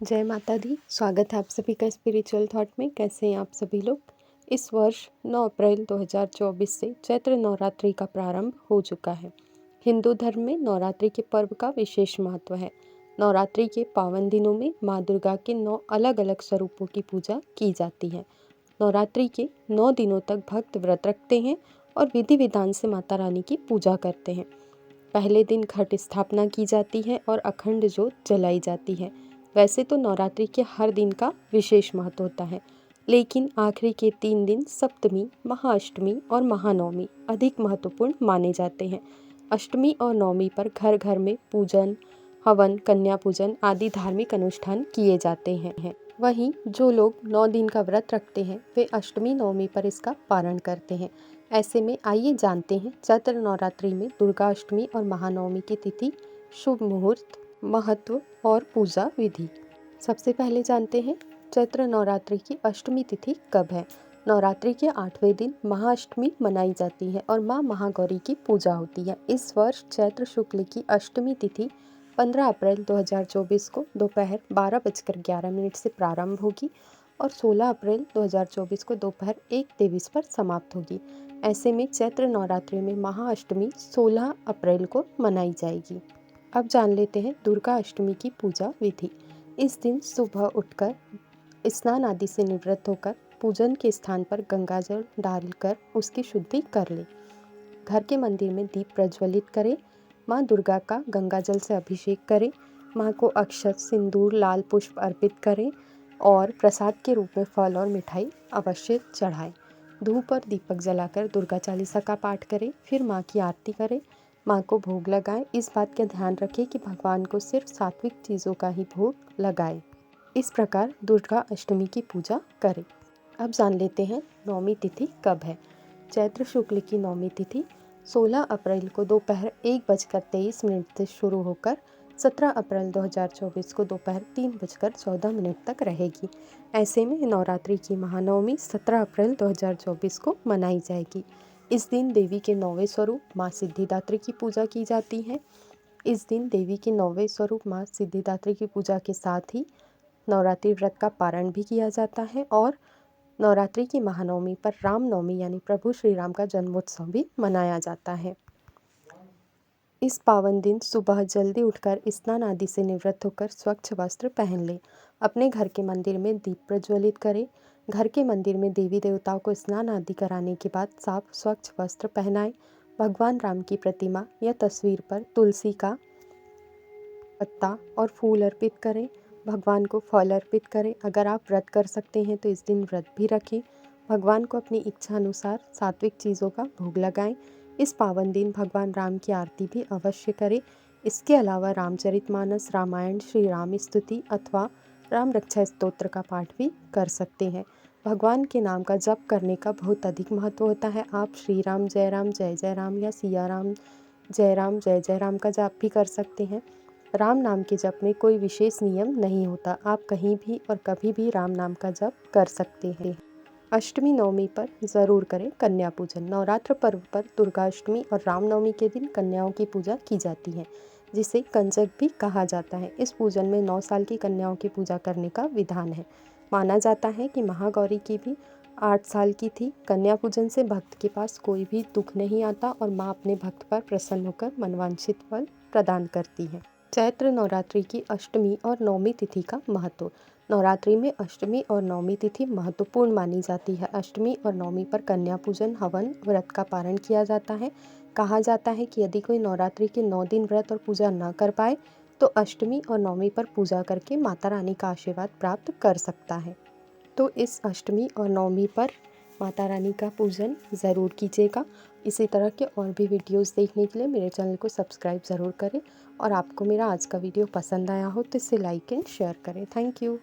जय माता दी। स्वागत है आप सभी का स्पिरिचुअल थॉट में। कैसे हैं आप सभी लोग। इस वर्ष 9 अप्रैल 2024 से चैत्र नवरात्रि का प्रारंभ हो चुका है। हिंदू धर्म में नवरात्रि के पर्व का विशेष महत्व है। नवरात्रि के पावन दिनों में माँ दुर्गा के 9 अलग अलग स्वरूपों की पूजा की जाती है। नवरात्रि के 9 दिनों तक भक्त व्रत रखते हैं और विधि विधान से माता रानी की पूजा करते हैं। पहले दिन घट स्थापना की जाती है और अखंड ज्योत जलाई जाती है। वैसे तो नवरात्रि के हर दिन का विशेष महत्व होता है, लेकिन आखिरी के 3 दिन सप्तमी, महाअष्टमी और महानवमी अधिक महत्वपूर्ण माने जाते हैं। अष्टमी और नवमी पर घर घर में पूजन, हवन, कन्या पूजन आदि धार्मिक अनुष्ठान किए जाते हैं। वहीं जो लोग 9 दिन का व्रत रखते हैं वे अष्टमी नवमी पर इसका पारण करते हैं। ऐसे में आइए जानते हैं चैत्र नवरात्रि में दुर्गा अष्टमी और महानवमी की तिथि, शुभ मुहूर्त, महत्व और पूजा विधि। सबसे पहले जानते हैं चैत्र नवरात्रि की अष्टमी तिथि कब है। नवरात्रि के 8वें दिन महाअष्टमी मनाई जाती है और माँ महागौरी की पूजा होती है। इस वर्ष चैत्र शुक्ल की अष्टमी तिथि 15 अप्रैल 2024 को दोपहर 12:11 से प्रारंभ होगी और 16 अप्रैल 2024 को दोपहर 1:23 पर समाप्त होगी। ऐसे में चैत्र नवरात्रि में महाअष्टमी 16 अप्रैल को मनाई जाएगी। अब जान लेते हैं दुर्गा अष्टमी की पूजा विधि। इस दिन सुबह उठकर स्नान आदि से निवृत्त होकर पूजन के स्थान पर गंगाजल डालकर उसकी शुद्धि कर ले। घर के मंदिर में दीप प्रज्वलित करें। माँ दुर्गा का गंगाजल से अभिषेक करें। माँ को अक्षत, सिंदूर, लाल पुष्प अर्पित करें और प्रसाद के रूप में फल और मिठाई अवश्य चढ़ाएं। धूप और दीपक जलाकर दुर्गा चालीसा का पाठ करें। फिर माँ की आरती करें, माँ को भोग लगाएं। इस बात का ध्यान रखें कि भगवान को सिर्फ सात्विक चीज़ों का ही भोग लगाएं। इस प्रकार दुर्गा अष्टमी की पूजा करें। अब जान लेते हैं नवमी तिथि कब है। चैत्र शुक्ल की नवमी तिथि 16 अप्रैल को दोपहर 1:23 से शुरू होकर 17 अप्रैल 2024 को दोपहर 3:14 तक रहेगी। ऐसे में नवरात्रि की महानवमी 17 अप्रैल 2024 को मनाई जाएगी। इस दिन देवी के 9वें स्वरूप माँ सिद्धिदात्री की पूजा की जाती है। इस दिन देवी के 9वें स्वरूप माँ सिद्धिदात्री की पूजा के साथ ही नवरात्रि व्रत का पारण भी किया जाता है और नवरात्रि की महानवमी पर रामनवमी यानी प्रभु श्री राम का जन्मोत्सव भी मनाया जाता है। इस पावन दिन सुबह जल्दी उठकर स्नान आदि से निवृत्त होकर स्वच्छ वस्त्र पहन लें। अपने घर के मंदिर में दीप प्रज्वलित करें। घर के मंदिर में देवी देवताओं को स्नान आदि कराने के बाद साफ स्वच्छ वस्त्र पहनाएं। भगवान राम की प्रतिमा या तस्वीर पर तुलसी का पत्ता और फूल अर्पित करें। भगवान को फल अर्पित करें। अगर आप व्रत कर सकते हैं तो इस दिन व्रत भी रखें। भगवान को अपनी इच्छा अनुसार सात्विक चीज़ों का भोग लगाएं। इस पावन दिन भगवान राम की आरती भी अवश्य करें। इसके अलावा रामचरितमानस, रामायण, श्री राम स्तुति अथवा राम रक्षा स्तोत्र का पाठ भी कर सकते हैं। भगवान के नाम का जप करने का बहुत अधिक महत्व होता है। आप श्री राम जय जय राम या सिया राम जय जय राम का जाप भी कर सकते हैं। राम नाम के जप में कोई विशेष नियम नहीं होता। आप कहीं भी और कभी भी राम नाम का जप कर सकते हैं। अष्टमी नवमी पर ज़रूर करें कन्या पूजन। नवरात्र पर्व पर दुर्गा अष्टमी और रामनवमी के दिन कन्याओं की पूजा की जाती है, जिसे कंजक भी कहा जाता है। इस पूजन में 9 साल की कन्याओं की पूजा करने का विधान है। माना जाता है कि महागौरी की भी 8 साल की थी। कन्या पूजन से भक्त के पास कोई भी दुख नहीं आता और माँ अपने भक्त पर प्रसन्न होकर मनवांछित फल प्रदान करती है। चैत्र नवरात्रि की अष्टमी और नवमी तिथि का महत्व। नवरात्रि में अष्टमी और नवमी तिथि महत्वपूर्ण मानी जाती है। अष्टमी और नवमी पर कन्या पूजन, हवन, व्रत का पारण किया जाता है। कहा जाता है कि यदि कोई नवरात्रि के 9 दिन व्रत और पूजा न कर पाए तो अष्टमी और नवमी पर पूजा करके माता रानी का आशीर्वाद प्राप्त कर सकता है। तो इस अष्टमी और नवमी पर माता रानी का पूजन ज़रूर कीजिएगा। इसी तरह के और भी वीडियोस देखने के लिए मेरे चैनल को सब्सक्राइब ज़रूर करें और आपको मेरा आज का वीडियो पसंद आया हो तो इसे लाइक एंड शेयर करें। Thank you.